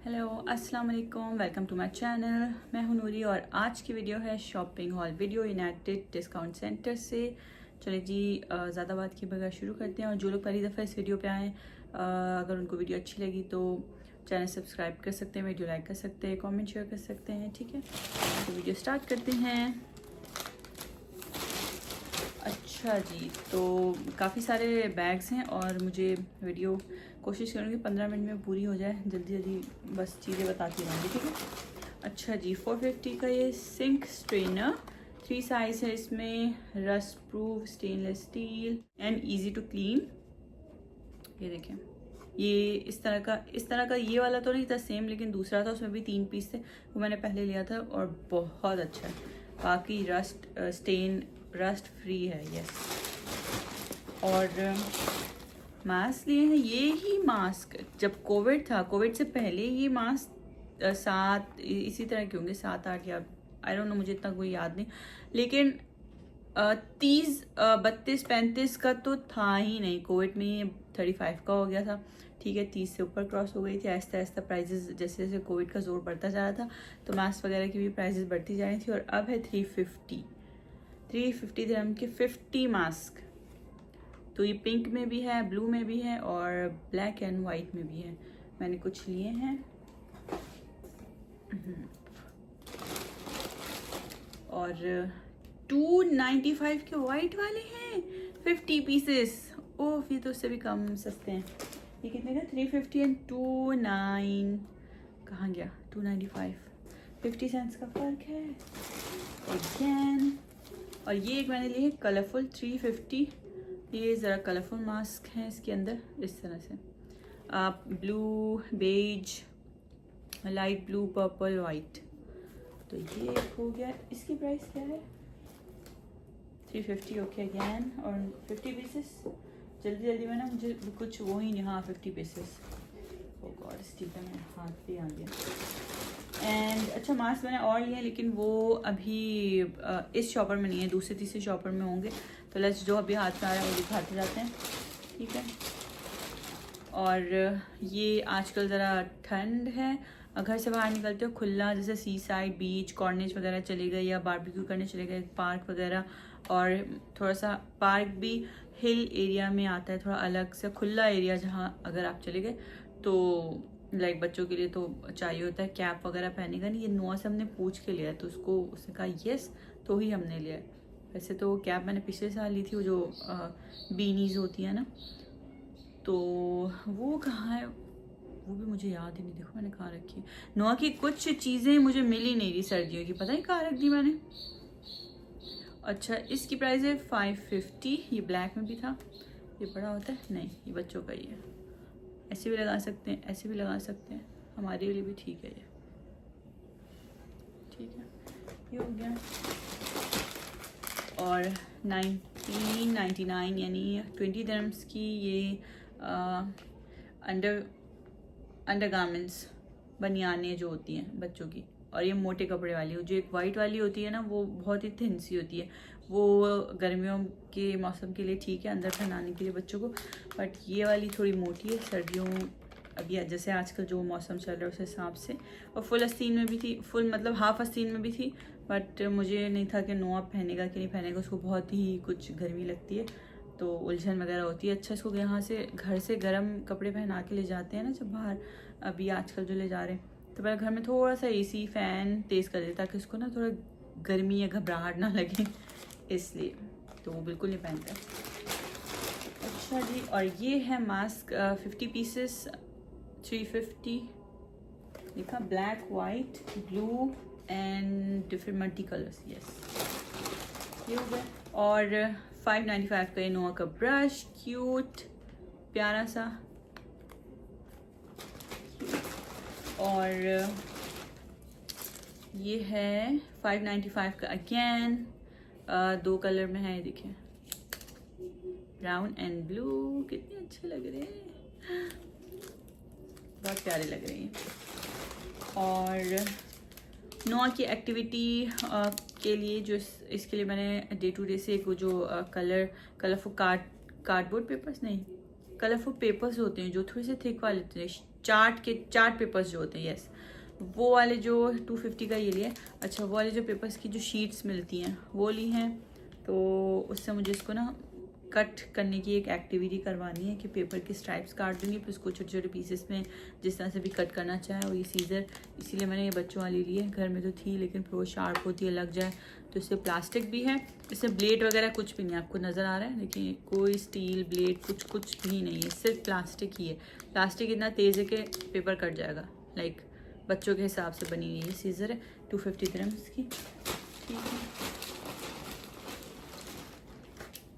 Hello अस्सलाम वालेकुम, welcome to my channel. मैं हूं नूरी और आज की वीडियो है shopping hall video United discount centre से। चलिए जी, ज़्यादा बात के बगैर शुरू करते हैं। और जो लोग पहली दफ़ा इस वीडियो पे आए, अगर उनको वीडियो अच्छी लगी तो चैनल सब्सक्राइब कर सकते हैं, वीडियो लाइक कर सकते हैं, कमेंट शेयर कर सकते हैं। ठीक है, तो वीडियो स्टार्ट करते हैं। अच्छा जी, तो काफ़ी सारे बैग्स हैं और मुझे वीडियो कोशिश करूँगी 15 मिनट में पूरी हो जाए, जल्दी जल्दी बस चीज़ें बताती रहूँगी। ठीक है। अच्छा जी, 450 का ये सिंक स्ट्रेनर 3 साइज़ है इसमें, rust proof stainless steel and easy to clean. ये देखें, ये इस तरह का ये वाला तो नहीं था सेम, लेकिन दूसरा था, उसमें भी 3 पीस थे, वो मैंने पहले लिया था और बहुत अच्छा है। बाकी रस्ट फ्री है। यस, और मास्क लिए हैं। ये ही मास्क जब कोविड था, कोविड से पहले ये मास्क इसी तरह के होंगे, 7-8 या आई डोंट नो, मुझे इतना कोई याद नहीं, लेकिन 32-35 का तो था ही नहीं। कोविड में ये 35 का हो गया था। ठीक है, 30 से ऊपर क्रॉस हो गई थी। आहिस्ता आहिस्ता प्राइजेस, जैसे जैसे कोविड का जोर बढ़ता जा रहा था तो मास्क वगैरह की भी प्राइजेस बढ़ती जा रही थी। और अब है 350 दिरहम के 50 मास्क। तो ये पिंक में भी है, ब्लू में भी है और ब्लैक एंड वाइट में भी है। मैंने कुछ लिए हैं और 295 के वाइट वाले हैं 50 पीसेस। ओह, ये तो उससे भी कम सस्ते हैं। ये कितने का? 350 एंड 29 कहाँ गया? 295, 50 सेंट्स का फ़र्क है अगेन। और ये एक मैंने ली है कलरफुल 350। ये ज़रा कलरफुल मास्क हैं इसके अंदर, इस तरह से आप blue, beige, light blue, purple, white. तो ये एक हो गया। इसकी प्राइस क्या है? 350। Okay again. और 50 पीसेस जल्दी जल्दी में ना, मुझे कुछ वो ही नहीं। हाँ, 50 पीसेस। ओ गॉड, स्टिकर मेरे हाथ पे आ गया। एंड अच्छा, मास्क मैंने और लिए, लेकिन वो अभी इस शॉपर में नहीं है, दूसरे तीसरे शॉपर में होंगे। तो लेट्स जो अभी हाथ में आ रहा है वो दिखाते जाते हैं। ठीक है। और ये आजकल ज़रा ठंड है, घर से बाहर निकलते हो खुला, जैसे सी साइड, बीच, कॉर्निश वगैरह चले गए या बारबेक्यू करने चले गए, पार्क वगैरह। और थोड़ा सा पार्क भी हिल एरिया में आता है, थोड़ा अलग से खुला एरिया, जहाँ अगर आप चले गए तो लाइक बच्चों के लिए तो चाहिए होता है कैप वगैरह पहनेगा नहीं। ये नोआ से हमने पूछ के लिया है, तो उसने कहा येस, तो ही हमने लिया है। वैसे तो कैप मैंने पिछले साल ली थी, वो जो बीनीज होती है ना, तो वो कहाँ है वो भी मुझे याद ही नहीं। देखो मैंने कहाँ रखी है। नोआ की कुछ चीज़ें मुझे मिल ही नहीं रही सर्दियों की, पता नहीं कहाँ रख दी मैंने। अच्छा, इसकी प्राइस है 550। ये ब्लैक में भी था। ये बड़ा होता है? नहीं, ये बच्चों का ही है। ऐसे भी लगा सकते हैं, ऐसे भी लगा सकते हैं, हमारे लिए भी ठीक है ये। ठीक है, ये हो गया। और 1999 यानी 20 दिरहम्स की ये अंडर गारमेंट्स बनियानें जो होती हैं बच्चों की। और ये मोटे कपड़े वाली, जो एक वाइट वाली होती है ना, वो बहुत ही थिन सी होती है। वो गर्मियों के मौसम के लिए ठीक है, अंदर पहनाने के लिए बच्चों को। बट ये वाली थोड़ी मोटी है, सर्दियों अभी जैसे आजकल जो मौसम चल रहा है उस हिसाब से। और फुल आस्तीन में भी थी, फुल मतलब हाफ आस्तीन में भी थी। बट मुझे नहीं था कि नोआ पहनेगा कि नहीं पहनेगा, उसको बहुत ही कुछ गर्मी लगती है तो उलझन वगैरह होती है। अच्छा, इसको यहाँ से घर से गर्म कपड़े पहना के ले जाते हैं ना जब बाहर, अभी आजकल जो ले जा रहे हैं, तो पहले घर में थोड़ा सा एसी फैन तेज़ कर देता ताकि उसको ना थोड़ा गर्मी या घबराहट ना लगे, इसलिए तो वो बिल्कुल नहीं पहनता। अच्छा जी, और ये है मास्क 50 पीसेस 350। लिखा black, white, blue and different multi colours. Yes, ये हो गया। और 595 का ये नोआ का ब्रश, क्यूट प्यारा सा। और ये है 595 का अगेन, 2 कलर में है, ये देखिए, ब्राउन एंड ब्लू। कितने अच्छे लग रहे हैं, बहुत प्यारे लग रहे हैं। और नोआ की एक्टिविटी के लिए जो इसके लिए मैंने डे टू डे से एक वो जो कलरफुल कार्डबोर्ड पेपर्स, नहीं, कलरफुल पेपर्स होते हैं जो थोड़े से थिक वाले होते हैं, चार्ट पेपर्स जो होते हैं, यस वो वाले जो 250 का ये लिए। अच्छा वो वाले जो पेपर्स की जो शीट्स मिलती हैं वो ली हैं। तो उससे मुझे इसको ना कट करने की एक एक्टिविटी करवानी है कि पेपर की स्ट्राइप्स काट दूंगी, फिर उसको छोटे छोटे पीसेस में जिस तरह से भी कट करना चाहे। और ये सीज़र इसीलिए मैंने ये बच्चों वाली ली है, घर में तो थी लेकिन फिर वो शार्प होती है लग जाए, तो इससे प्लास्टिक भी है, इसमें ब्लेड वगैरह कुछ भी नहीं आपको नज़र आ रहा है, लेकिन कोई स्टील ब्लेड कुछ भी नहीं है, सिर्फ प्लास्टिक ही है। प्लास्टिक इतना तेज़ है कि पेपर कट जाएगा। लाइक बच्चों के हिसाब से बनी हुई ये सीज़र है, 250 ग्राम्स की, ठीक है।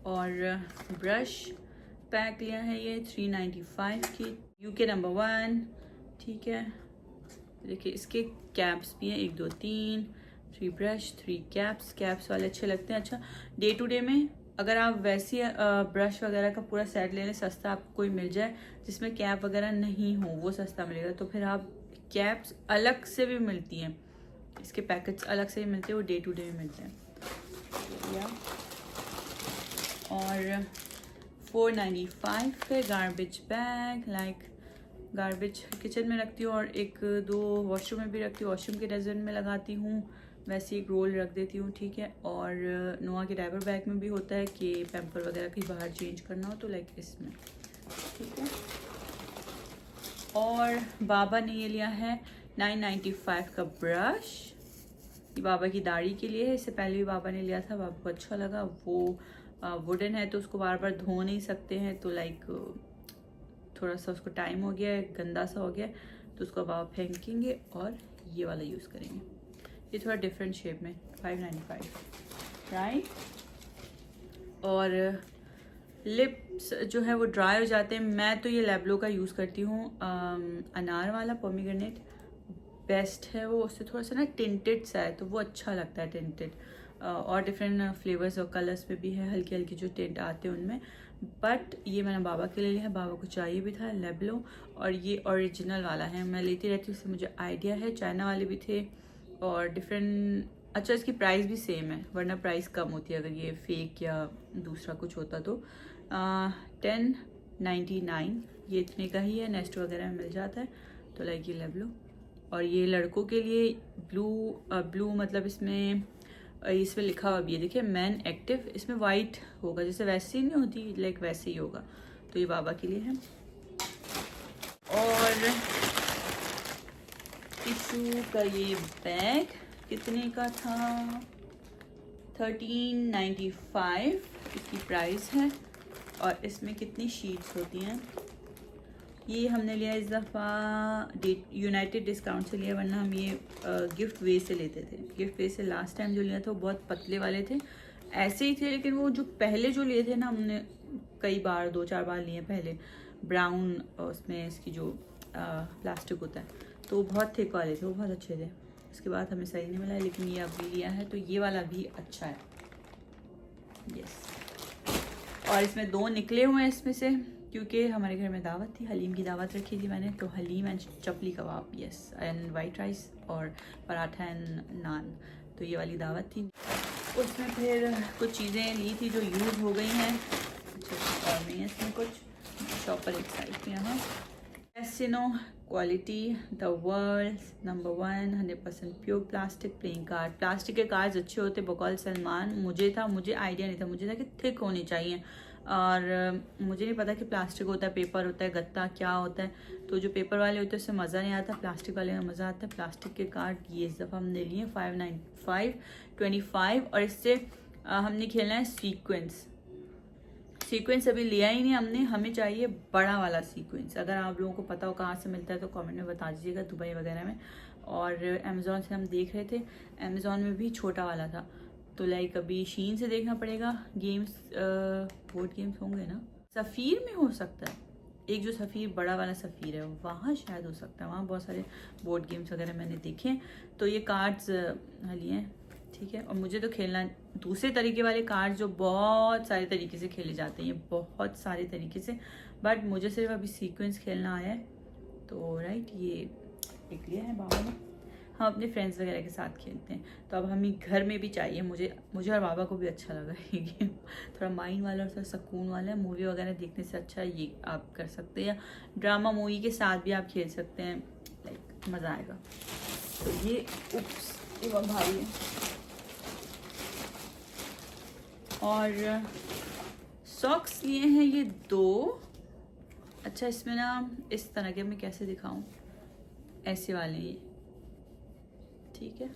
और ब्रश पैक लिया है ये 395 की, यूके नंबर 1, ठीक है। देखिए इसके कैप्स भी हैं, 1 2 3, 3 ब्रश 3 कैप्स वाले अच्छे लगते हैं। अच्छा डे टू डे में अगर आप वैसी ब्रश वगैरह का पूरा सेट ले लें, सस्ता आपको कोई मिल जाए जिसमें कैप वगैरह नहीं हो, वो सस्ता मिलेगा। तो फिर आप कैप्स अलग से भी मिलती हैं, इसके पैकेट्स अलग से भी मिलते हैं, वो डे टू डे में मिलते हैं। और 495 पे garbage bag, like garbage kitchen में रखती हूँ और 1 2 वॉशरूम में भी रखती हूँ, वॉशरूम के डस्टबिन में लगाती हूँ, वैसे एक रोल रख देती हूँ, ठीक है। और नोआ के डायपर बैग में भी होता है कि पैम्पर वगैरह कहीं बाहर चेंज करना हो तो लाइक इसमें, ठीक है। और बाबा ने ये लिया है 995 का ब्रश, ये बाबा की दाढ़ी के लिए है, इससे पहले भी बाबा ने लिया था, बाबा को अच्छा लगा। वो वुडन है तो उसको बार बार धो नहीं सकते हैं, तो लाइक थोड़ा सा उसको टाइम हो गया है, गंदा सा हो गया, तो उसको बाबा फेंकेंगे और ये वाला यूज़ करेंगे। ये थोड़ा डिफरेंट शेप में 595, राइट। और लिप्स जो है वो ड्राई हो जाते हैं, मैं तो ये लेब्लो का यूज़ करती हूँ, अनार वाला पोमीग्रेनेट बेस्ट है वो, उससे थोड़ा सा ना टिंटेड सा है तो वो अच्छा लगता है टिंटेड। और डिफरेंट फ्लेवर्स और कलर्स में भी है, हल्की हल्की जो टिंट आते हैं उनमें। बट ये मैंने बाबा के लिए लिया है, बाबा को चाहिए भी था लेब्लो, और ये ओरिजिनल वाला है, मैं लेती रहती हूँ, उससे मुझे आइडिया है। चाइना वाले भी थे और डिफरेंट। अच्छा इसकी प्राइस भी सेम है, वरना प्राइस कम होती है अगर ये फेक या दूसरा कुछ होता तो। 1099 ये इतने का ही है, नेस्ट वगैरह में मिल जाता है, तो लाइक ये लेब्लो। और ये लड़कों के लिए ब्लू मतलब इसमें लिखा हुआ भी है, देखिए मैन एक्टिव, इसमें वाइट होगा, जैसे वैसे ही नहीं होती लाइक वैसे ही होगा, तो ये बाबा के लिए है। और टिशू का ये बैग कितने का था, 1395 इसकी प्राइस है। और इसमें कितनी शीट्स होती हैं, ये हमने लिया इस दफ़ा यूनाइटेड डिस्काउंट से लिया, वरना हम ये गिफ्ट वे से लेते थे। गिफ्ट वे से लास्ट टाइम जो लिया था वो बहुत पतले वाले थे, ऐसे ही थे, लेकिन वो जो पहले जो लिए थे ना हमने कई बार 2-4 बार लिए पहले, ब्राउन उसमें इसकी जो प्लास्टिक होता है, तो वो बहुत थिक वाले थे, वो बहुत अच्छे थे। उसके बाद हमें सही नहीं मिला, लेकिन ये अभी लिया है तो ये वाला भी अच्छा है, यस। और इसमें 2 निकले हुए हैं इसमें से, क्योंकि हमारे घर में दावत थी, हलीम की दावत रखी थी मैंने, तो haleem and chapli kebab, yes, and white rice और पराठा एंड नान, तो ये वाली दावत थी। उसमें फिर कुछ चीज़ें ली थी जो यूज़ हो गई हैं, और नहीं है इसमें कुछ। शॉपर एक साइड पे यहाँ, एसिनो quality the world number 1 100% pure plastic playing card. Plastic के कार्ड्स अच्छे होते, बकौल सलमान मुझे आइडिया नहीं था, मुझे था कि थिक होनी चाहिए, और मुझे नहीं पता कि प्लास्टिक होता है, पेपर होता है, गत्ता क्या होता है, तो जो पेपर वाले होते हैं उससे मज़ा नहीं आता, प्लास्टिक वाले में मज़ा आता है। प्लास्टिक के कार्ड ये इस दफ़ा हमने लिए 595 और इससे हमने खेलना है सीक्वेंस अभी लिया ही नहीं हमने, हमें चाहिए बड़ा वाला सीक्वेंस। अगर आप लोगों को पता हो कहाँ से मिलता है तो कमेंट में बता दीजिएगा, दुबई वगैरह में। और अमेज़ॉन से हम देख रहे थे, अमेज़ॉन में भी छोटा वाला था, तो लाइक अभी शीन से देखना पड़ेगा। गेम्स बोर्ड गेम्स होंगे ना, सफ़ीर में हो सकता है, एक जो सफ़ीर बड़ा वाला सफ़ीर है वहाँ शायद हो सकता है, वहाँ बहुत सारे बोर्ड गेम्स वगैरह मैंने देखे हैं, तो ये कार्ड्स लिए हैं, ठीक है। और मुझे तो खेलना दूसरे तरीके वाले कार्ड जो बहुत सारे तरीके से खेले जाते हैं, ये बहुत सारे तरीके से, बट मुझे सिर्फ अभी सीक्वेंस खेलना आया है, तो राइट ये एक लिया है बाबा ने। हम अपने फ्रेंड्स वगैरह के साथ खेलते हैं। तो अब हमें घर में भी चाहिए, मुझे और बाबा को भी अच्छा लगा ये गेम। थोड़ा माइंड वाला और थोड़ा सुकून वाला है, मूवी वगैरह देखने से अच्छा ये आप कर सकते हैं, ड्रामा मूवी के साथ भी आप खेल सकते हैं, लाइक मज़ा आएगा। तो ये उप्स एवं भाई है। और सॉक्स लिए हैं ये 2। अच्छा इसमें ना इस तरह के, मैं कैसे दिखाऊं, ऐसे वाले ये, ठीक है,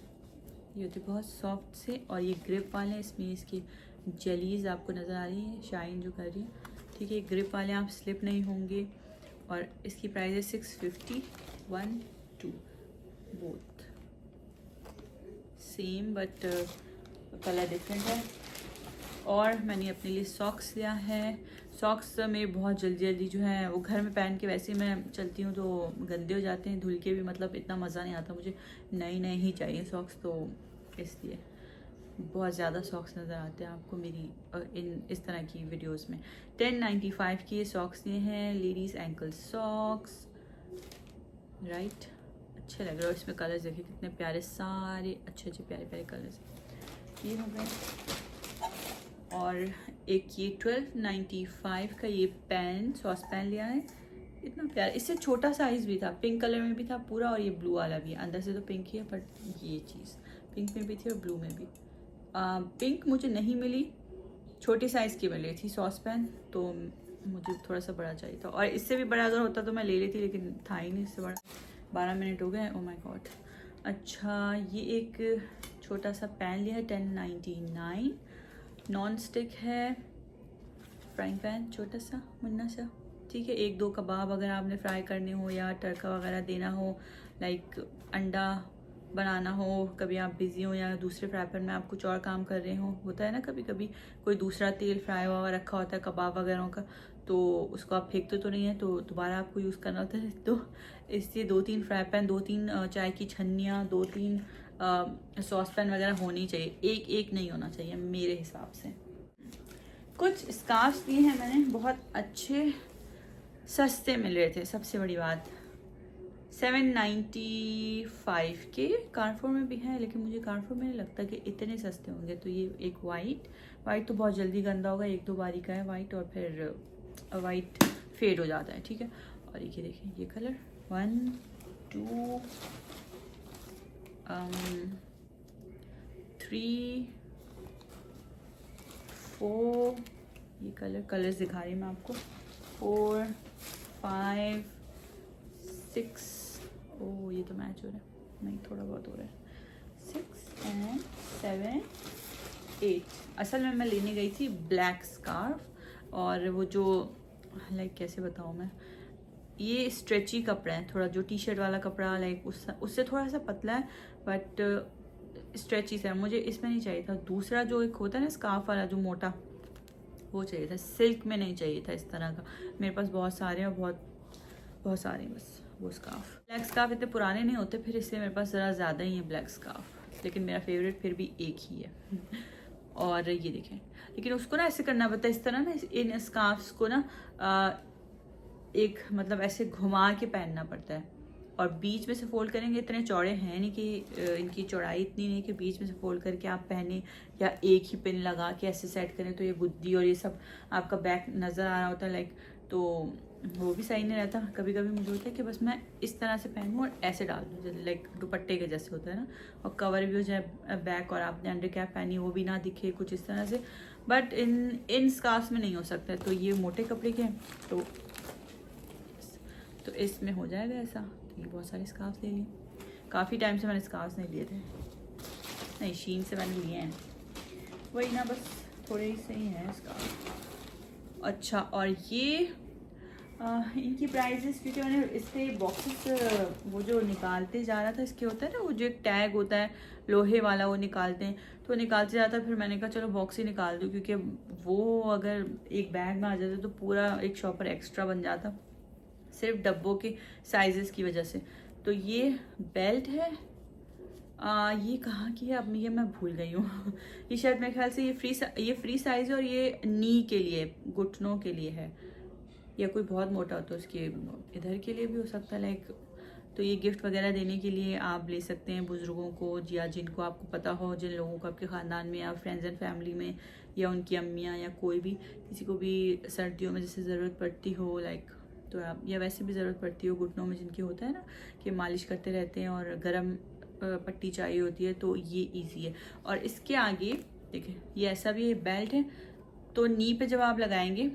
ये होते बहुत सॉफ्ट से, और ये ग्रिप वाले हैं, इसमें इसकी जेलीज आपको नज़र आ रही है, शाइन जो कर रही है, ठीक है। ग्रिप वाले आप स्लिप नहीं होंगे, और इसकी प्राइस है 650, 1 2 both same but colour different है। और मैंने अपने लिए सॉक्स लिया है। सॉक्स मेरे बहुत जल्दी जो है वो घर में पहन के, वैसे ही मैं चलती हूँ तो गंदे हो जाते हैं, धुल के भी मतलब इतना मज़ा नहीं आता, मुझे नए ही चाहिए सॉक्स, तो इसलिए बहुत ज़्यादा सॉक्स नज़र आते हैं आपको मेरी इस तरह की वीडियोस में। 1095 की ये सॉक्स लिए हैं, लेडीज़ एंकल सॉक्स, राइट, अच्छे लग रहे हैं। इसमें कलर्स देखिए कितने प्यारे, सारे अच्छे प्यारे कलर्स ये हो गए। और एक ये 1295 का ये पैन, सॉस पैन लिया है, इतना प्यारा। इससे छोटा साइज़ भी था, पिंक कलर में भी था पूरा, और ये ब्लू वाला भी है, अंदर से तो पिंक ही है, बट ये चीज़ पिंक में भी थी और ब्लू में भी। पिंक मुझे नहीं मिली, छोटे साइज़ की मिली थी सॉस पैन, तो मुझे थोड़ा सा बड़ा चाहिए था, और इससे भी बड़ा अगर होता तो मैं ले लेती, लेकिन था ही नहीं इससे बड़ा। 12 मिनट हो गए, ओ माय गॉड। अच्छा ये एक छोटा सा पैन लिया है, 1099, नॉन स्टिक है, फ्राइंग पैन छोटा सा मुन्ना सा, ठीक है। 1-2 कबाब अगर आपने फ्राई करने हो या तड़का वगैरह देना हो, लाइक अंडा बनाना हो, कभी आप बिज़ी हो या दूसरे फ्राई पैन में आप कुछ और काम कर रहे हो, होता है ना कभी कभी कोई दूसरा तेल फ्राई हुआ रखा होता है कबाब वगैरह का, तो उसको आप फेंकते तो नहीं है, तो दोबारा आपको यूज़ करना होता है। तो इसलिए 2-3 फ्राई पैन, 2-3 चाय की छन्नियाँ, 2-3 सॉस पैन वगैरह होनी चाहिए, एक नहीं होना चाहिए मेरे हिसाब से। कुछ स्कार्फ्स लिए हैं मैंने, बहुत अच्छे सस्ते मिल रहे थे, सबसे बड़ी बात 795 के। कारफोर में भी है, लेकिन मुझे कारफोर में नहीं लगता कि इतने सस्ते होंगे। तो ये एक वाइट तो बहुत जल्दी गंदा होगा, 2 बारी का है वाइट, और फिर वाइट फेड हो जाता है, ठीक है। और ये देखिए ये कलर 1 2 3 4, ये कलर्स दिखा रही मैं आपको, 4 5 6, ओ ये तो मैच हो रहा है, नहीं थोड़ा बहुत हो रहा है, 6 and 7 8। असल में मैं लेने गई थी ब्लैक स्कार्फ, और वो जो लाइक कैसे बताऊँ मैं, ये स्ट्रेची कपड़ा है थोड़ा, जो टी शर्ट वाला कपड़ा लाइक उससे थोड़ा सा पतला है, बट स्ट्रेची से मुझे इसमें नहीं चाहिए था। दूसरा जो एक होता है ना स्कार्फ वाला जो मोटा, वो चाहिए था, सिल्क में नहीं चाहिए था इस तरह का। मेरे पास बहुत सारे हैं, बहुत सारे हैं बस वो स्कार्फ। ब्लैक स्कार्फ इतने पुराने नहीं होते फिर, इसलिए मेरे पास ज़रा ज़्यादा ही है ब्लैक स्कार्फ, लेकिन मेरा फेवरेट फिर भी एक ही है। और ये देखें, लेकिन उसको ना ऐसे करना पड़ता है इस तरह ना, इन स्कार्फ्स को ना एक मतलब ऐसे घुमा के पहनना पड़ता है, और बीच में से फोल्ड करेंगे, इतने चौड़े हैं नहीं कि इनकी चौड़ाई इतनी नहीं कि बीच में से फोल्ड करके आप पहने, या एक ही पिन लगा के ऐसे सेट करें तो ये गुद्दी और ये सब आपका बैक नज़र आ रहा होता है लाइक, तो वो भी सही नहीं रहता। कभी कभी मुझे होता है कि बस मैं इस तरह से पहनूँ और ऐसे डाल दूँ, जैसे लाइक दुपट्टे के जैसे होता है ना, और कवर भी हो जाए बैक, और आपने अंडर कैप पहनी वो भी ना दिखे कुछ इस तरह से, बट इन स्कार्फ में नहीं हो सकता है। तो ये मोटे कपड़े के हैं, तो इसमें हो जाएगा ऐसा। तो ये बहुत सारे स्कार्फ ले लिए, काफ़ी टाइम से मैंने स्कार्फ नहीं लिए थे, नहीं शीन से मैंने लिए हैं, वही ना बस थोड़े ही सही हैं स्कार्फ। अच्छा और ये इनकी प्राइजेस, क्योंकि मैंने इसके बॉक्सेस वो जो निकालते जा रहा था, इसके होता है ना वो जो एक टैग होता है लोहे वाला, वो निकालते हैं, तो निकालते जाता है, फिर मैंने कहा चलो बॉक्स ही निकाल दूँ, क्योंकि वो अगर एक बैग में आ जाता तो पूरा एक शॉपर एक्स्ट्रा बन जाता, सिर्फ डब्बों के साइजेस की वजह से। तो ये बेल्ट है, ये कहाँ की है अब ये मैं भूल गई हूँ। ये शायद मेरे ख्याल से ये फ्री साइज है, और ये नी के लिए, घुटनों के लिए है, या कोई बहुत मोटा हो तो उसके इधर के लिए भी हो सकता है लाइक। तो तो ये गिफ्ट वगैरह देने के लिए आप ले सकते हैं बुज़ुर्गों को, या जिनको आपको पता हो, जिन लोगों को आपके ख़ानदान में या फ्रेंड्स एंड फैमिली में या उनकी अम्मियाँ या कोई भी किसी को भी सर्दियों में जैसे ज़रूरत पड़ती हो लाइक, तो आप, या वैसे भी ज़रूरत पड़ती हो घुटनों में जिनके होता है ना कि मालिश करते रहते हैं और गर्म पट्टी चाहिए होती है, तो ये ईजी है। और इसके आगे देखिए ये ऐसा भी बेल्ट है, तो नी पे जब आप लगाएंगे,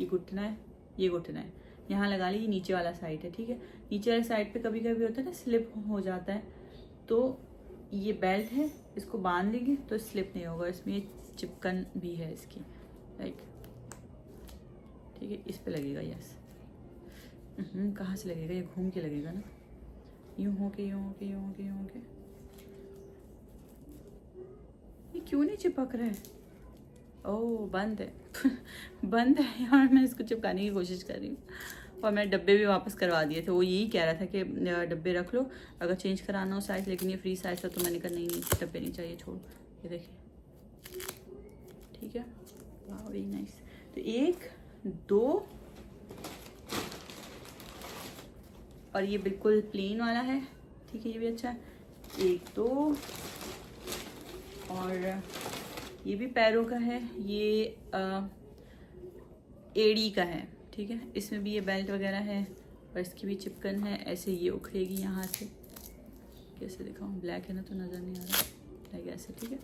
ये घुटना है, ये घुटना है, यहाँ लगा लीजिए, नीचे वाला साइड है, ठीक है। नीचे वाले साइड पे कभी कभी होता है ना स्लिप हो जाता है, तो ये बेल्ट है, इसको बांध लेंगे तो स्लिप नहीं होगा। इसमें ये चिपकन भी है इसकी, लाइक, ठीक है। इस पे लगेगा, यस। कहाँ से लगेगा, ये घूम के लगेगा ना, यूं हो के, यूं हो के, यूं हो के, यूं हो के। ये क्यों नहीं चिपक रहा है? ओह बंद है बंद है यार, मैं इसको चिपकाने की कोशिश कर रही हूँ। और मैंने डब्बे भी वापस करवा दिए थे, वो यही कह रहा था कि डब्बे रख लो अगर चेंज कराना हो साइज़, लेकिन ये फ्री साइज़ था तो मैंने कहा नहीं डब्बे नहीं चाहिए, छोड़। ये देखिए, ठीक है, वाह वेरी नाइस। तो 1 2 और ये बिल्कुल प्लेन वाला है, ठीक है, ये भी अच्छा है। 1 2 और ये भी पैरों का है, ये एड़ी का है, ठीक है। इसमें भी ये बेल्ट वगैरह है और इसकी भी चिपकन है, ऐसे ये उखड़ेगी यहाँ से। कैसे दिखाऊँ, ब्लैक है ना तो नज़र नहीं आ रहा, लाइक ऐसे, ठीक है।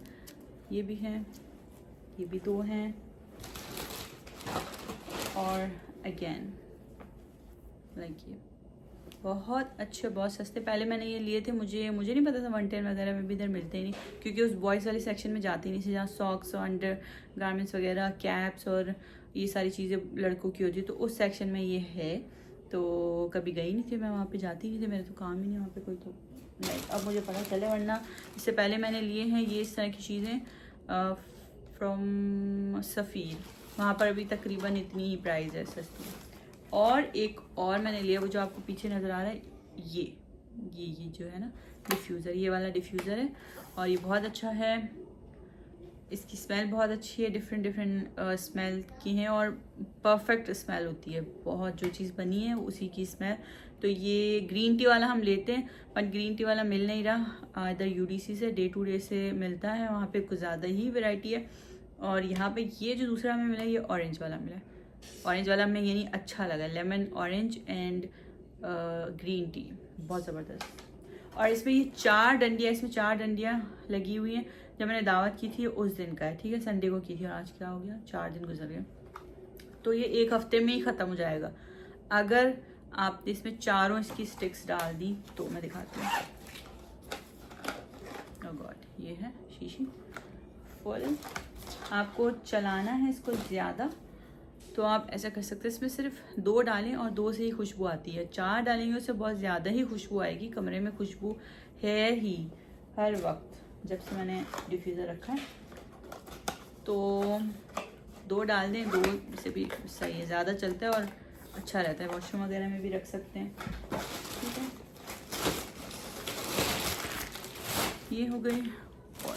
ये भी है, ये भी 2 हैं, और अगेन लाइक ये बहुत अच्छे, बहुत सस्ते। पहले मैंने ये लिए थे, मुझे नहीं पता था 110 वगैरह में भी इधर मिलते ही नहीं, क्योंकि उस बॉयज़ वाले सेक्शन में जाती नहीं थी जहाँ सॉक्स और अंडर गारमेंट्स वगैरह, कैप्स और ये सारी चीज़ें लड़कों की होती, तो उस सेक्शन में ये है। तो कभी गई नहीं थी मैं वहाँ पे, जाती नहीं थी, मेरे तो काम ही नहीं वहाँ पे कोई, तो नहीं, अब मुझे पता चले, वरना इससे पहले मैंने लिए हैं ये इस तरह की चीज़ें फ्रॉम सफ़ीर, वहाँ पर भी तकरीबन इतनी ही प्राइस है, सस्ती। और एक और मैंने लिया, वो जो आपको पीछे नज़र आ रहा है, ये जो है ना डिफ्यूज़र, ये वाला डिफ्यूज़र है, और ये बहुत अच्छा है। इसकी स्मेल बहुत अच्छी है, डिफरेंट स्मेल की है और परफेक्ट स्मेल होती है, बहुत जो चीज़ बनी है उसी की स्मेल। तो ये ग्रीन टी वाला हम लेते हैं, पर ग्रीन टी वाला मिल नहीं रहा, इधर यूडीसी से डे टू डे से मिलता है, वहाँ पे कुछ ज़्यादा ही वैरायटी है। और यहाँ पे ये जो दूसरा हमें मिला है, ये ऑरेंज वाला मिला है। ऑरेंज वाला हमें यानी अच्छा लगा, lemon orange and green tea, बहुत ज़बरदस्त। और इसमें ये 4 डंडियाँ, इसमें 4 डंडियाँ लगी हुई हैं। जब मैंने दावत की थी उस दिन का है, ठीक है, संडे को की थी, और आज क्या हो गया, 4 दिन गुजर गए। तो ये 1 हफ्ते में ही ख़त्म हो जाएगा अगर आपने इसमें चारों इसकी स्टिक्स डाल दी। तो मैं दिखाती हूँ, ओह गॉड, ये है शीशी फुल। आपको चलाना है इसको ज़्यादा तो आप ऐसा कर सकते हैं, इसमें सिर्फ 2 डालें और 2 से ही खुशबू आती है। 4 डालेंगे उससे बहुत ज़्यादा ही खुशबू आएगी, कमरे में खुशबू है ही हर वक्त जब से मैंने डिफ्यूज़र रखा है। तो 2 डाल दें, 2 से भी सही है, ज़्यादा चलता है और अच्छा रहता है, वॉशरूम वगैरह में भी रख सकते हैं, ठीक है। ये हो गई, और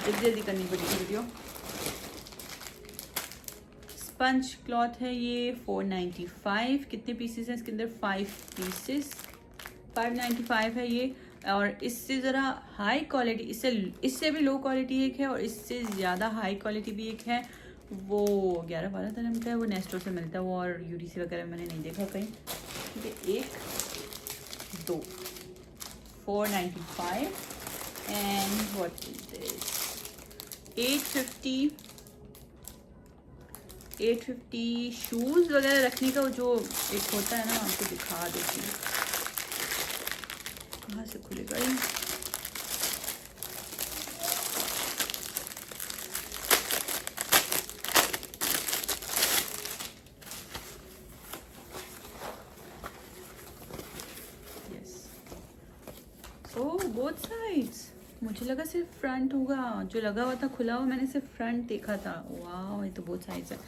जल्दी करनी पड़ेगी वीडियो। स्पंज क्लॉथ है ये 495, कितने पीसेस हैं इसके अंदर, 5 पीसेस, 595 है ये। और इससे ज़रा हाई क्वालिटी, इससे भी लो क्वालिटी एक है, और इससे ज़्यादा हाई क्वालिटी भी एक है, वो 11-12 तरह का है, वो नेस्टो से मिलता है वो, और यूडीसी वगैरह मैंने नहीं देखा कहीं, ठीक है। 1 2 495 and what is this 850 shoes वगैरह रखने का जो एक होता है ना, आपको दिखा देती हूँ कहाँ से खुलेगा ये। ओह बोथ साइड्स, मुझे लगा सिर्फ फ्रंट होगा, जो लगा हुआ था खुला हुआ, मैंने सिर्फ फ्रंट देखा था। वाह, ये तो बोथ साइड्स है।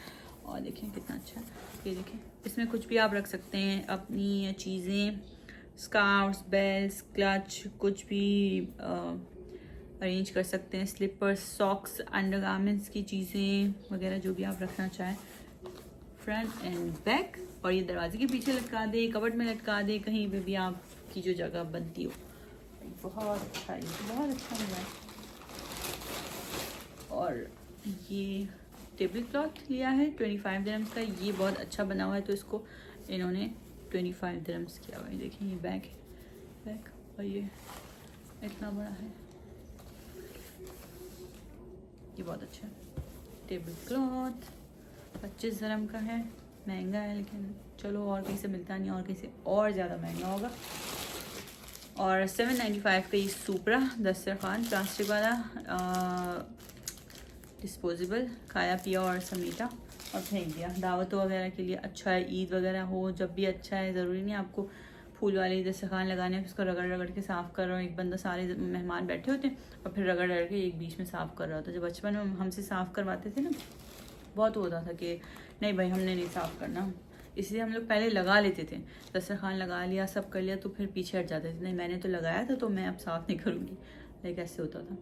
और देखें कितना अच्छा है, ये देखें, इसमें कुछ भी आप रख सकते हैं अपनी चीज़ें, स्कार्फ्स, बेल्ट, क्लच, कुछ भी अरेंज कर सकते हैं, स्लीपर्स, सॉक्स, अंडरगारमेंट्स की चीज़ें वगैरह जो भी आप रखना चाहें। फ्रंट एंड बैक और ये दरवाजे के पीछे लटका दे, कबर्ड में लटका दे, कहीं पे भी आपकी जो जगह बनती हो। बहुत अच्छा है, बहुत अच्छा लग रहा है। और ये टेबल क्लॉथ लिया है 25 दिरहम्स का। ये बहुत अच्छा बना हुआ है, तो इसको इन्होंने 25 दिरहम्स किया हुआ है। देखिए ये बैग है, बैग, और ये इतना बड़ा है। ये बहुत अच्छा है। टेबल क्लॉथ 25 दिरहम का है। महंगा है लेकिन चलो, और कहीं से मिलता नहीं, और कहीं से और ज़्यादा महंगा होगा। और 795 का ये सुपरा दस्तरखान प्लास्टिक वाला डिस्पोजेबल, खाया पिया और समेटा और फेंक दिया। दावतों वगैरह के लिए अच्छा है, ईद वगैरह हो जब भी अच्छा है। ज़रूरी नहीं आपको फूल वाले दस्तरखान लगाने, उसको रगड़ रगड़ के साफ़ कर रहा हूँ। एक बंदा, सारे मेहमान बैठे होते हैं और फिर रगड़ रगड़ के एक बीच में साफ़ कर रहा होता है। जब बचपन में हमसे साफ़ करवाते थे ना, बहुत होता था कि नहीं भाई हमने नहीं साफ़ करना, इसलिए हम लोग पहले लगा लेते थे। दस्तरखान लगा लिया, सब कर लिया, तो फिर पीछे हट जाते थे, नहीं मैंने तो लगाया था तो मैं अब साफ़ नहीं करूँगी, लाइक ऐसे होता था।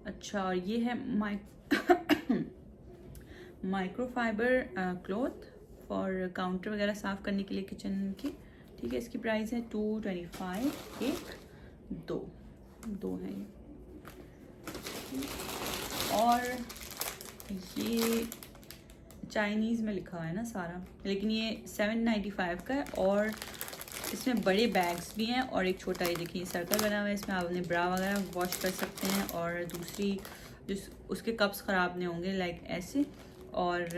अच्छा, और ये है माइक्रोफाइबर क्लॉथ फॉर काउंटर वगैरह साफ़ करने के लिए किचन की। ठीक है, इसकी प्राइस है 225। एक दो है ये। और ये चाइनीज़ में लिखा हुआ है ना सारा, लेकिन ये 795 का है। और इसमें बड़े बैग्स भी हैं और एक छोटा, ये देखिए सर्कल बना हुआ है, इसमें आप अपने ब्रा वगैरह वॉश कर सकते हैं। और दूसरी जिस उसके कप्स ख़राब नहीं होंगे, लाइक ऐसे। और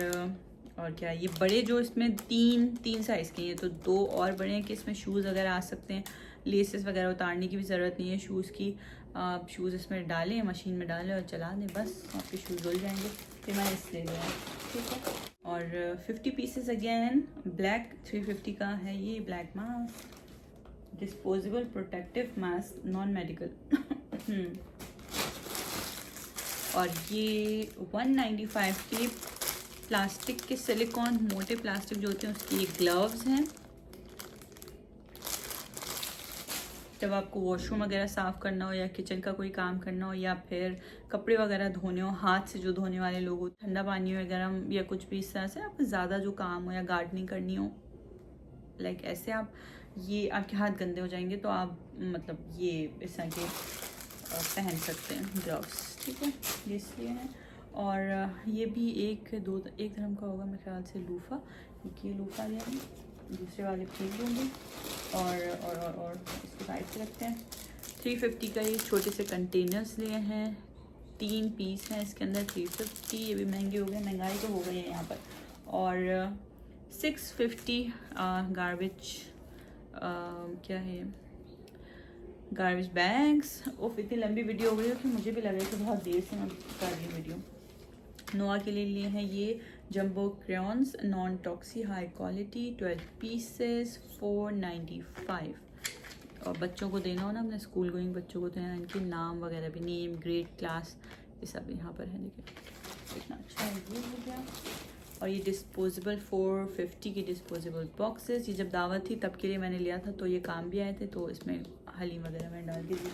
क्या, ये बड़े जो इसमें तीन साइज़ के हैं, तो 2 और बड़े हैं कि इसमें शूज़ वगैरह आ सकते हैं। लेसेस वगैरह उतारने की भी ज़रूरत नहीं है शूज़ की। आप शूज़ इसमें डालें, मशीन में डालें और चला दें, बस आपके शूज़ धुल जाएंगे। फिर मैंने इसलिए लिया है, ठीक है। और 50 पीसेस अगेन ब्लैक, 350 का है ये black mask, disposable protective mask, non medical. और ये 195 के प्लास्टिक के सिलिकॉन मोटे प्लास्टिक जो होते हैं उसकी ग्लव्स हैं। जब आपको वॉशरूम वगैरह साफ़ करना हो या किचन का कोई काम करना हो या फिर कपड़े वगैरह धोने हो, हाथ से जो धोने वाले लोग हो, ठंडा पानी वगैरह या कुछ भी इस तरह से आपको ज़्यादा जो काम हो या गार्डनिंग करनी हो, लाइक ऐसे आप, ये आपके हाथ गंदे हो जाएंगे तो आप मतलब ये इस तरह के पहन सकते हैं ग्लव्स, ठीक है, ये इसलिए हैं। और ये भी एक दिरहम का होगा मेरे ख्याल से लूफ़ा, ये लूफ़ा लिया है, दूसरे वाले फेंक दूँगी। और इसको साइड से रखते हैं। 350 का ये छोटे से कंटेनर्स लिए हैं, 3 पीस हैं इसके अंदर, 350। ये भी महंगे हो गए, महंगाई तो हो गई है यहाँ पर। और 650 गार्बेज, क्या है, गार्बेज बैग्स। ओफ, इतनी लंबी वीडियो हो गई है कि मुझे भी लग रहा है कि बहुत देर से मैं कर रही हूँ वीडियो। नोआ के लिए हैं ये jumbo crayons, non taxi, high quality, 12 pieces, 495। और बच्चों को देना हो ना, अपने स्कूल गोइंग बच्चों को देना, इनके नाम वगैरह भी, नेम, ग्रेड, क्लास, ये सब यहाँ पर है। देखिए कितना अच्छा है, ये हो गया। और ये डिस्पोजेबल 450 की डिस्पोजेबल बॉक्सेस, ये जब दावत थी तब के लिए मैंने लिया था, तो ये काम भी आए थे, तो इसमें हलीम वगैरह मैंने डाल के दी,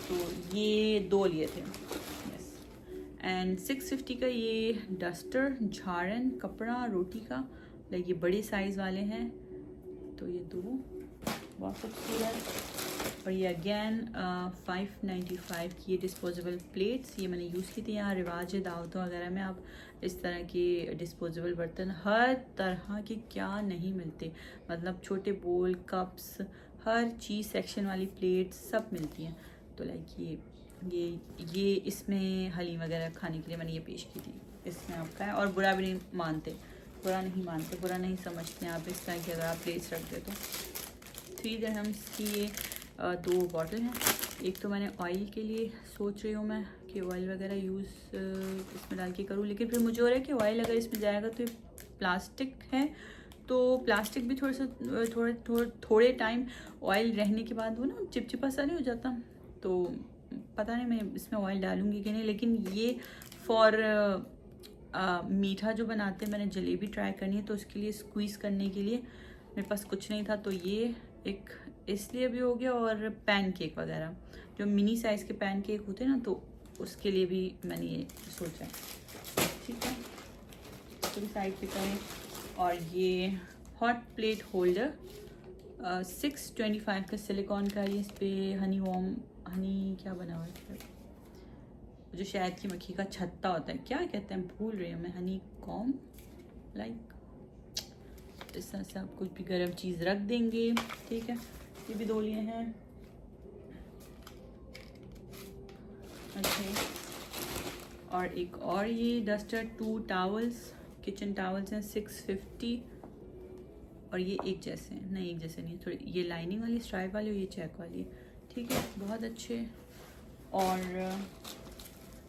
तो ये 2 लिए थे। एंड 650 का ये डस्टर, झाड़न, कपड़ा, रोटी का, लाइक ये बड़े साइज़ वाले हैं, तो ये 2 बहुत खूबसूरत। और ये अगेन 595 की ये डिस्पोजेबल प्लेट्स, ये मैंने यूज़ की थी। यहाँ रिवाज है दावतों वगैरह में आप इस तरह के डिस्पोजेबल बर्तन हर तरह के क्या नहीं मिलते, मतलब छोटे बोल, कप्स, हर चीज़, सेक्शन वाली प्लेट्स सब मिलती हैं। तो लाइक ये इसमें हलीम वगैरह खाने के लिए मैंने ये पेश की थी, इसमें आपका है। और बुरा भी नहीं मानते, बुरा नहीं समझते आप इस तरह की अगर आप प्लेट्स रख दे तो। 3 दिरहम्स की ये 2 बॉटल हैं। एक तो मैंने ऑयल के लिए सोच रही हूँ मैं कि ऑयल वगैरह यूज़ इसमें डाल के करूँ, लेकिन फिर मुझे हो रहा है कि ऑयल अगर इसमें जाएगा तो ये प्लास्टिक है, तो प्लास्टिक भी थोड़े टाइम ऑयल रहने के बाद वो ना चिपचिपा सा नहीं हो जाता, तो पता नहीं मैं इसमें ऑयल डालूँगी कि नहीं। लेकिन ये फॉर मीठा जो बनाते हैं, मैंने जलेबी ट्राई करनी है, तो उसके लिए स्क्वीज़ करने के लिए मेरे पास कुछ नहीं था, तो ये एक इसलिए भी हो गया। और पैनकेक वगैरह जो मिनी साइज़ के पैनकेक होते हैं ना, तो उसके लिए भी मैंने ये सोचा, ठीक है, तो साइड पे करें। और ये हॉट प्लेट होल्डर 625 का सिलिकॉन का। ये इस पर हनी क्या बना हुआ है, जो शहद की मक्खी का छत्ता होता है, क्या कहते हैं भूल रही हूँ मैं, हनी कॉम लाइक। इस तरह से आप कुछ भी गर्म चीज़ रख देंगे। ठीक है, ये भी 2 लिए हैं। अच्छा, और एक और ये डस्टर 2 टावल्स, किचन टावल्स हैं 650, और ये एक जैसे हैं, नहीं एक जैसे नहीं, थोड़ी ये लाइनिंग वाली स्ट्राइप वाली और ये चेक वाली। ठीक है, बहुत अच्छे। और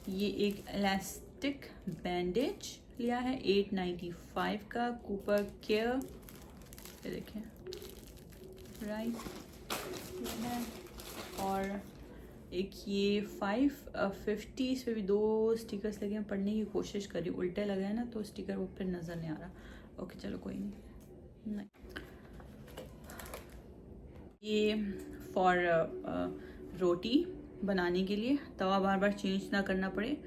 ये एक इलास्टिक बैंडेज लिया है 895 का, कूपर केयर, ये देखें राइट। और एक ये 550, इस पर भी 2 स्टिकर्स लगे हैं। पढ़ने की कोशिश करी, उल्टे लगे हैं ना तो स्टिकर वो फिर नज़र नहीं आ रहा। ओके चलो कोई नहीं। ये फॉर रोटी बनाने के लिए, तवा बार बार चेंज ना करना पड़े,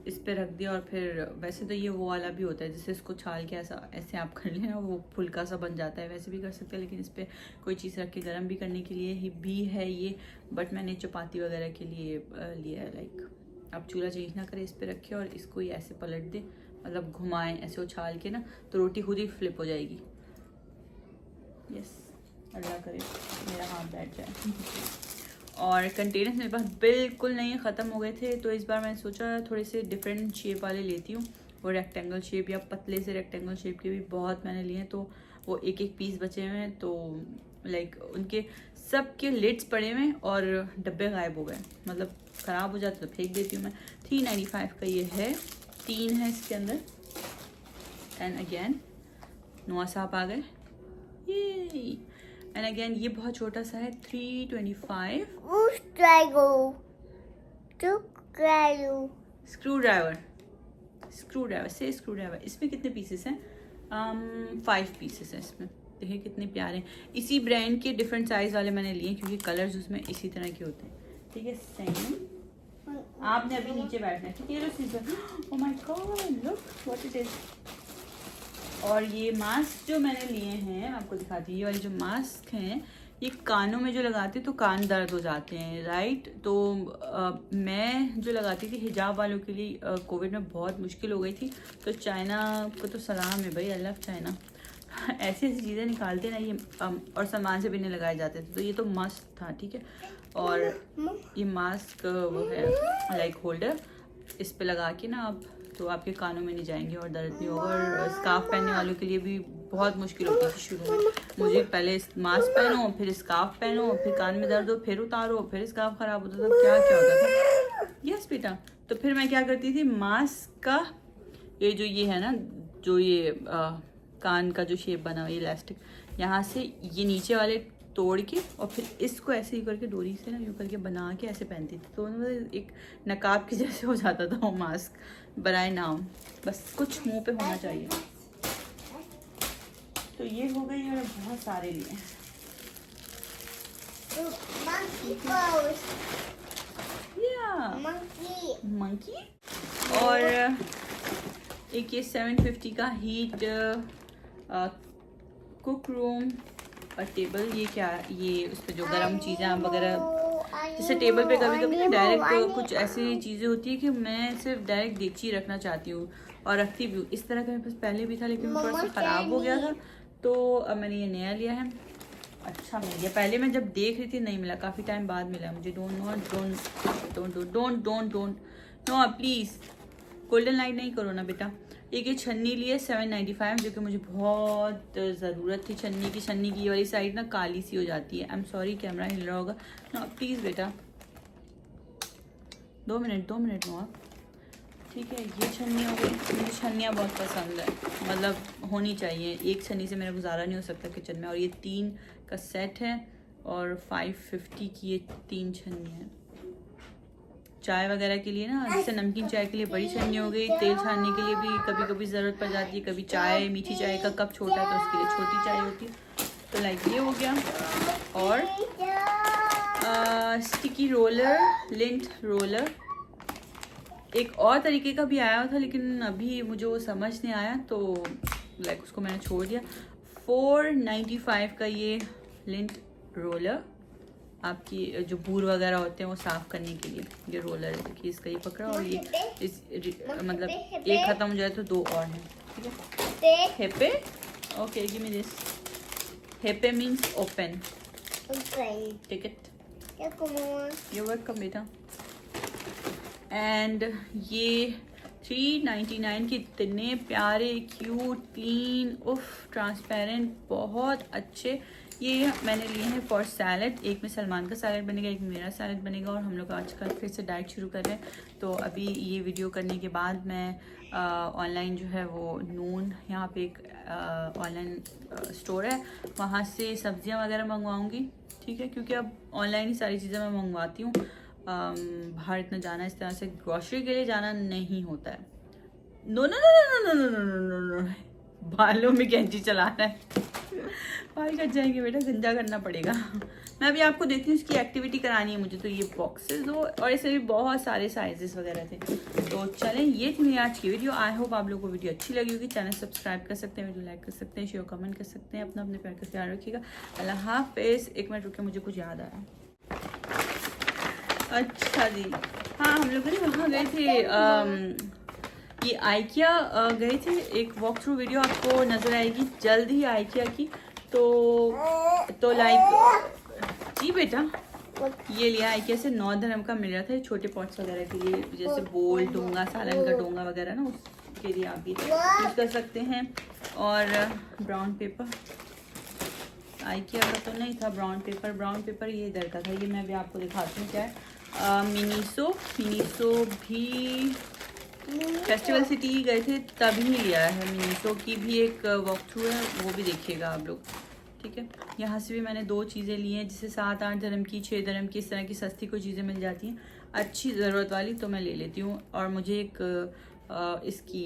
इस पे रख दिया। और फिर वैसे तो ये वो वाला भी होता है जिससे इसको छाल के ऐसे आप कर लेना, वो फुल्का सा बन जाता है, वैसे भी कर सकते हैं। लेकिन इस पर कोई चीज़ रख के गर्म भी करने के लिए ही भी है ये, बट मैंने चपाती वगैरह के लिए लिया है। लाइक आप चूल्हा चेंज ना करें, इस पर रखें और इसको ही ऐसे पलट दें, मतलब घुमाएं ऐसे उछाल के ना, तो रोटी खुद ही फ्लिप हो जाएगी। यस, अल्लाह करे मेरा हाथ बैठ जाए। और कंटेनर्स मेरे पास बिल्कुल नहीं, ख़त्म हो गए थे, तो इस बार मैंने सोचा थोड़े से डिफरेंट शेप वाले लेती हूँ। वो रेक्टेंगल शेप या पतले से रेक्टेंगल शेप के भी बहुत मैंने लिए हैं, तो वो एक एक पीस बचे हुए हैं। तो लाइक उनके सब के लिड्स पड़े हुए हैं और डब्बे गायब हो गए, मतलब ख़राब हो जाते तो फेंक देती हूँ मैं। 395 का ये है, 3 है इसके अंदर। एंड अगेन नोआ साहब आ गए, ये एंड अगेन ये बहुत छोटा सा है 325। स्क्रू ड्राइवर से स्क्रू ड्राइवर। इसमें कितने पीसेस हैं? 5 पीसेस हैं इसमें। देखिए कितने प्यारे हैं। इसी ब्रांड के डिफरेंट साइज वाले मैंने लिए क्योंकि कलर्स उसमें इसी तरह के होते हैं। ठीक है, सेम। आपने अभी नीचे बैठना है, ठीक है। Oh my God, look what it is. और ये मास्क जो मैंने लिए हैं आपको दिखाती हूँ, ये वाले जो मास्क हैं ये कानों में जो लगाते हैं तो कान दर्द हो जाते हैं, राइट। तो मैं जो लगाती थी हिजाब वालों के लिए, कोविड में बहुत मुश्किल हो गई थी, तो चाइना को तो सलाम है भाई, आई लव चाइना। ऐसी ऐसी चीज़ें निकालते ना ये, और सामान से भी नहीं लगाए जाते थे, तो ये तो मस्त था। ठीक है, और ये मास्क वो है लाइक होल्डर, इस पे लगा के ना आप, तो आपके कानों में नहीं जाएंगे और दर्द नहीं होगा। और स्कार्फ पहनने वालों के लिए भी बहुत मुश्किल होती थी शुरू में, मुझे पहले मास्क पहनो, फिर स्कार्फ पहनो, फिर कान में दर्द हो, फिर उतारो, फिर स्कार्फ खराब होता था, क्या क्या होता था। यस बेटा, तो फिर मैं क्या करती थी, मास्क का ये जो ये है ना, जो ये कान का जो शेप बना हुआ है इलास्टिक, यहाँ से ये नीचे वाले तोड़ के और फिर इसको ऐसे ही करके डोरी से ना यूँ करके बना के ऐसे पहनती थी, तो एक नकाब के जैसे हो जाता था वो मास्क बनाए नाम, बस कुछ मुंह पे होना चाहिए। तो ये हो गई और बहुत सारे लिए। मंकी। और एक ये 750 का हीट कुक रूम और टेबल। ये क्या, ये उस पर जो गर्म चीज़ें वगैरह, जैसे टेबल पे कभी कभी डायरेक्ट कुछ ऐसी चीज़ें होती है कि मैं सिर्फ डायरेक्ट देगची रखना चाहती हूँ और रखती भी हूँ। इस तरह का मेरे पास पहले भी था लेकिन थोड़ा सा ख़राब हो गया था, तो अब मैंने ये नया लिया है। अच्छा मिल गया, पहले मैं जब देख रही थी नहीं मिला, काफ़ी टाइम बाद मिला मुझे। Don't know please, golden light नहीं करो ना बेटा। एक ये छन्नी ली है 795, जो कि मुझे बहुत ज़रूरत थी छन्नी की। छन्नी की ये वाली साइड ना काली सी हो जाती है। आई एम सॉरी, कैमरा हिल रहा होगा। नो प्लीज़ बेटा, 2 मिनट नो आप। ठीक है, ये छन्नी हो गई। मुझे छन्नियाँ बहुत पसंद है, मतलब होनी चाहिए, एक छन्नी से मेरा गुजारा नहीं हो सकता किचन में। और ये 3 का सेट है और 550 की ये 3 छन्नी है। चाय वगैरह के लिए ना, जैसे नमकीन चाय के लिए बड़ी छन्नी हो गई, तेल छानने के लिए भी कभी कभी ज़रूरत पड़ जाती है, कभी चाय मीठी चाय का कप छोटा है तो उसके लिए छोटी चाय होती है। तो लाइक ये हो गया। और स्टिकी रोलर, लिंट रोलर, एक और तरीके का भी आया था लेकिन अभी मुझे वो समझ नहीं आया, तो लाइक उसको मैंने छोड़ दिया। 495 का ये लिंट रोलर, आपकी जो बूर वगैरह होते हैं वो साफ करने के लिए ये रोलर है। देखिए इसका ये पकड़ा, और ये इस मतलब एक खत्म हो जाए तो दो और हैं, ठीक है। हेपे, ओके गिव मी दिस। हेपे means open, take it, you welcome बेटा। एंड ये 399 के इतने प्यारे क्यूट क्लीन उफ ट्रांसपेरेंट बहुत अच्छे। ये मैंने लिए हैं फॉर सैलड, एक में सलमान का सैलड बनेगा, एक मेरा सैलड बनेगा। और हम लोग आजकल फिर से डाइट शुरू कर रहे हैं, तो अभी ये वीडियो करने के बाद मैं ऑनलाइन जो है वो नून, यहाँ पे एक ऑनलाइन स्टोर है, वहाँ से सब्जियाँ वगैरह मंगवाऊँगी, ठीक है। क्योंकि अब ऑनलाइन ही सारी चीज़ें मैं मंगवाती हूँ, बाहर इतना जाना, इस तरह से ग्रॉसरी के लिए जाना नहीं होता है। No no no no no no no no no no, बालों में कैंची चलाना है, बाल कट जाएंगे बेटा, गंजा करना पड़ेगा। मैं अभी आपको देखती हूँ, इसकी एक्टिविटी करानी है मुझे, तो ये बॉक्सेस दो, और इसमें भी बहुत सारे साइजेस वगैरह थे। तो चलें, ये थी मेरी आज की वीडियो। आई होप आप लोगों को वीडियो अच्छी लगी होगी। चैनल सब्सक्राइब कर सकते हैं, वीडियो लाइक कर सकते हैं, शेयर कमेंट कर सकते हैं। अपना अपने प्यार का ख्याल रखिएगा। अल्लाह हाफिज़। एक मिनट रुके, मुझे कुछ याद आया। अच्छा जी, हाँ हम लोग वहाँ गए थे, ये आइकिया गए थे। एक वॉक थ्रू वीडियो आपको नज़र आएगी जल्द ही आइकिया की। तो लाइक जी बेटा, ये लिया आइकिया से 9 dirham का मिल रहा था, छोटे पॉट्स वगैरह के लिए, जैसे बोल डोंगा, सालन का डोंगा वगैरह ना, उसके लिए आप ये यूज़ कर सकते हैं। और ब्राउन पेपर, आइकिया का तो नहीं था ब्राउन पेपर ये इधर का था। ये मैं भी आपको दिखाती हूँ क्या है। मिनीसो भी फेस्टिवल सिटी गए थे तभी लिया है। मिनीसो की भी एक वॉक थ्रू है, वो भी देखिएगा आप लोग, ठीक है। यहाँ से भी मैंने 2 चीज़ें ली हैं, जिसे 7-8 dirham की, 6 dirham की, इस तरह की सस्ती कोई चीज़ें मिल जाती हैं अच्छी ज़रूरत वाली, तो मैं ले लेती हूँ। और मुझे एक इसकी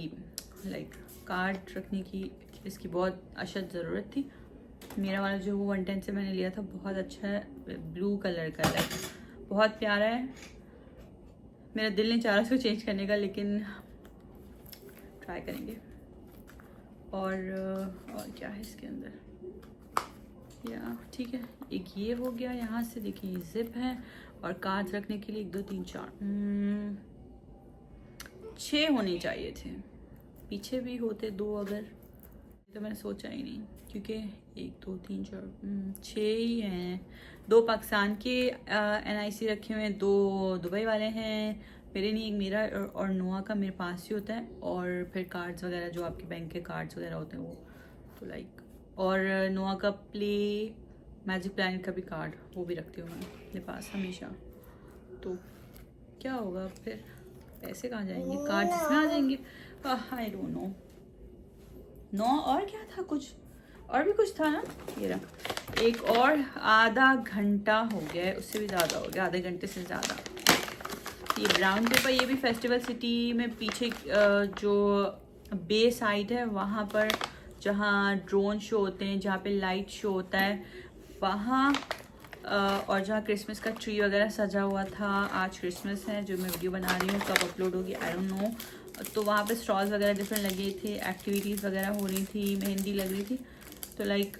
लाइक कार्ड रखने की इसकी बहुत अशद ज़रूरत थी। मेरा वाला जो वो 110 से मैंने लिया था, बहुत अच्छा है, ब्लू कलर का है, बहुत प्यारा है। मेरा दिल नहीं चाह रहा उसको चेंज करने का, लेकिन ट्राई करेंगे। और क्या है इसके अंदर, या ठीक है, एक ये हो गया। यहाँ से देखिए ये जिप है, और कार्ड्स रखने के लिए 1 2 3 4 6 होने चाहिए थे, पीछे भी होते 2 अगर, तो मैंने सोचा ही नहीं, क्योंकि 1 2 3 4 6 ही हैं। 2 पाकिस्तान के NIC रखे हुए हैं, 2 दुबई वाले हैं, मेरे नहीं, एक मेरा और नोआ का मेरे पास ही होता है। और फिर कार्ड्स वगैरह जो आपके बैंक के कार्ड्स वगैरह होते हैं वो, तो लाइक, और नोआ का प्ले मैजिक प्लैनेट का भी कार्ड, वो भी रखती हूँ मैं अपने पास हमेशा। तो क्या होगा फिर, पैसे कहाँ जाएंगे, कार्ड इसमें आ जाएंगे, आई डोंट नो। और क्या था, कुछ और भी कुछ था ना, ये रहा। एक और आधा घंटा हो गया है, उससे भी ज़्यादा हो गया, आधे घंटे से ज़्यादा। ये ब्राउन पेपर, ये भी फेस्टिवल सिटी में पीछे जो बे साइड है, वहाँ पर जहाँ ड्रोन शो होते हैं, जहाँ पे लाइट शो होता है वहाँ, और जहाँ क्रिसमस का ट्री वगैरह सजा हुआ था। आज क्रिसमस है, जो मैं वीडियो बना रही हूँ, कब अपलोड होगी आई डोंट नो। तो वहाँ पे स्टॉल्स वगैरह डिफरेंट लगे थे, एक्टिविटीज़ वगैरह हो रही थी, मेहंदी लग रही थी। तो लाइक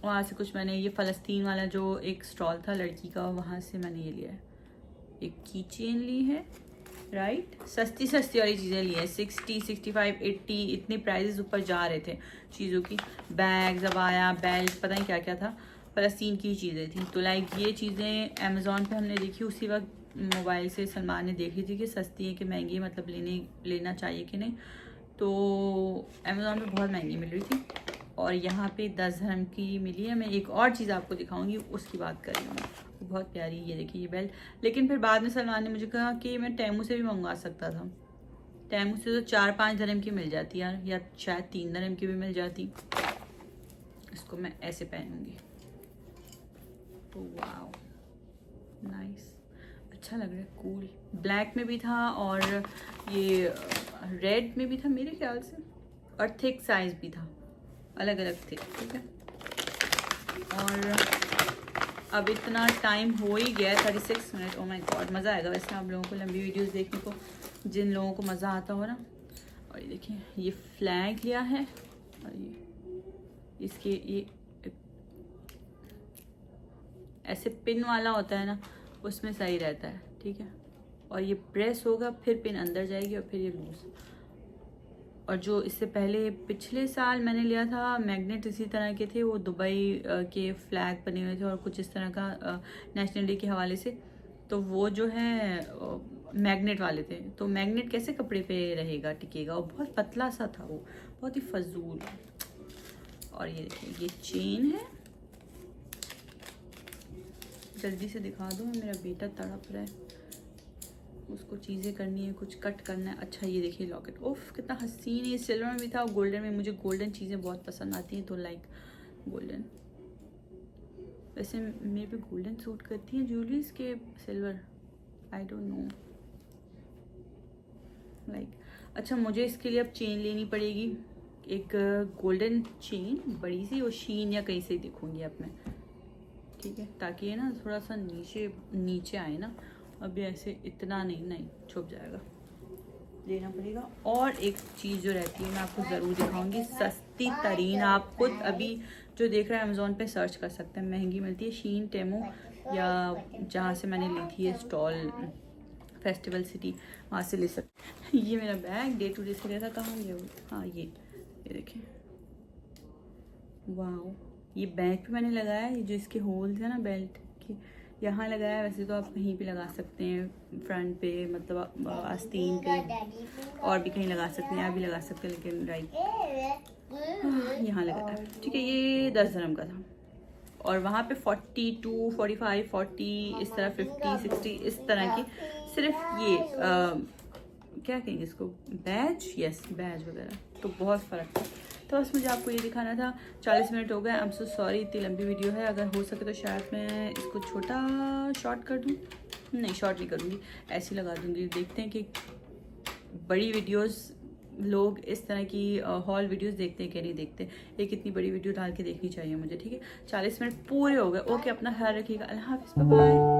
वहाँ से कुछ मैंने, ये फ़लस्तीन वाला जो एक स्टॉल था लड़की का, वहाँ से मैंने ये लिया है, एक की चेन ली है, राइट। सस्ती वाली चीज़ें ली हैं, 60 65 80 इतने प्राइजेस ऊपर जा रहे थे चीज़ों की। बैग, ज़बाया, बेल्ट, पता नहीं क्या क्या था, फ़लस्तीन की चीज़ें थी। तो लाइक ये चीज़ें अमेज़ॉन पे हमने देखी, उसी वक्त मोबाइल से सलमान ने देखी थी कि सस्ती है कि महंगी है, मतलब लेना चाहिए कि नहीं। तो अमेज़ॉन पे बहुत महंगी मिल रही थी, और यहाँ पे 10 dirham की मिली है। मैं एक और चीज़ आपको दिखाऊंगी, उसकी बात कर रही हूँ, बहुत प्यारी। ये देखिए ये बेल्ट, लेकिन फिर बाद में सलमान ने मुझे कहा कि मैं टेमू से भी मंगवा सकता था। टेमू से तो 4-5 dirham की मिल जाती यार, या शायद 3 dirham की भी मिल जाती। इसको मैं ऐसे पहनूंगी, तो वाओ नाइस, अच्छा लग रहा है, कूल। ब्लैक में भी था और ये रेड में भी था मेरे ख्याल से, और थिक साइज भी था, अलग अलग थे, ठीक है। और अब इतना टाइम हो ही गया है, 36 मिनट। ओ माय गॉड, मज़ा आएगा वैसे आप लोगों को लंबी वीडियोस देखने को, जिन लोगों को मज़ा आता हो ना। और ये देखिए ये फ्लैग लिया है, और ये इसके ये ऐसे पिन वाला होता है ना, उसमें सही रहता है, ठीक है। और ये प्रेस होगा, फिर पिन अंदर जाएगी और फिर ये लूज। और जो इससे पहले पिछले साल मैंने लिया था मैग्नेट इसी तरह के थे, वो दुबई के फ्लैग बने हुए थे और कुछ इस तरह का नेशनल डे के हवाले से। तो वो जो है मैग्नेट वाले थे। तो मैग्नेट कैसे कपड़े पे रहेगा, टिकेगा, और बहुत पतला सा था वो, बहुत ही फजूल। और ये देखिए, ये चेन है, जल्दी से दिखा दो, मेरा बेटा तड़प रहा है, उसको चीज़ें करनी है, कुछ कट करना है। अच्छा ये देखिए लॉकेट, ओफ कितना हसीन है, सिल्वर में भी था और गोल्डन में। मुझे गोल्डन चीज़ें बहुत पसंद आती हैं, तो लाइक गोल्डन। वैसे मेरे पे गोल्डन सूट करती हैं ज्वेलरीज के silver, I don't know like. अच्छा मुझे इसके लिए अब चेन लेनी पड़ेगी, एक गोल्डन चेन बड़ी सी, और शीन या कहीं से देखूंगी अब मैं, ठीक है, ताकि ये ना थोड़ा सा नीचे नीचे आए ना। अभी ऐसे इतना नहीं छुप जाएगा, लेना पड़ेगा। और एक चीज़ जो रहती है मैं आपको ज़रूर दिखाऊंगी, सस्ती तरीन, आप खुद अभी जो देख रहे हैं अमेज़ोन पे सर्च कर सकते हैं, महंगी मिलती है, शीन, टेमो, या जहाँ से मैंने ली थी ये स्टॉल फेस्टिवल सिटी, वहाँ से ले सकते हैं। ये मेरा बैग डे टू डे से लिया था, कहाँ गया वो, हाँ ये देखें, वाह। ये बैग पे मैंने लगाया है, ये जो इसके होल्स है ना बेल्ट के, यहाँ लगाया। वैसे तो आप कहीं भी लगा सकते हैं, फ्रंट पे, मतलब आस्तीन पे, और भी कहीं लगा सकते हैं, यहाँ भी लगा सकते हैं, लेकिन राइट यहाँ लगाया, ठीक है। ये 10 dirham का था, और वहाँ पे 42, 45, 40 इस तरह, 50, 60 इस तरह की, सिर्फ ये क्या कहेंगे इसको, बैज, यस बैज वगैरह, तो बहुत फ़र्क था। तो बस मुझे आपको ये दिखाना था। 40 मिनट हो गए, आई एम सो सॉरी, इतनी लंबी वीडियो है। अगर हो सके तो शायद मैं इसको छोटा शॉर्ट कर दूँ, नहीं शॉर्ट नहीं करूँगी, ऐसे ही लगा दूँगी। देखते हैं कि बड़ी वीडियोस लोग इस तरह की हॉल वीडियोस देखते हैं कि नहीं देखते। एक इतनी बड़ी वीडियो डाल के देखनी चाहिए मुझे, ठीक है। 40 मिनट पूरे हो गए, ओके, अपना ख्याल रखिएगा, अल्लाह हाफिज़, बाय बाय।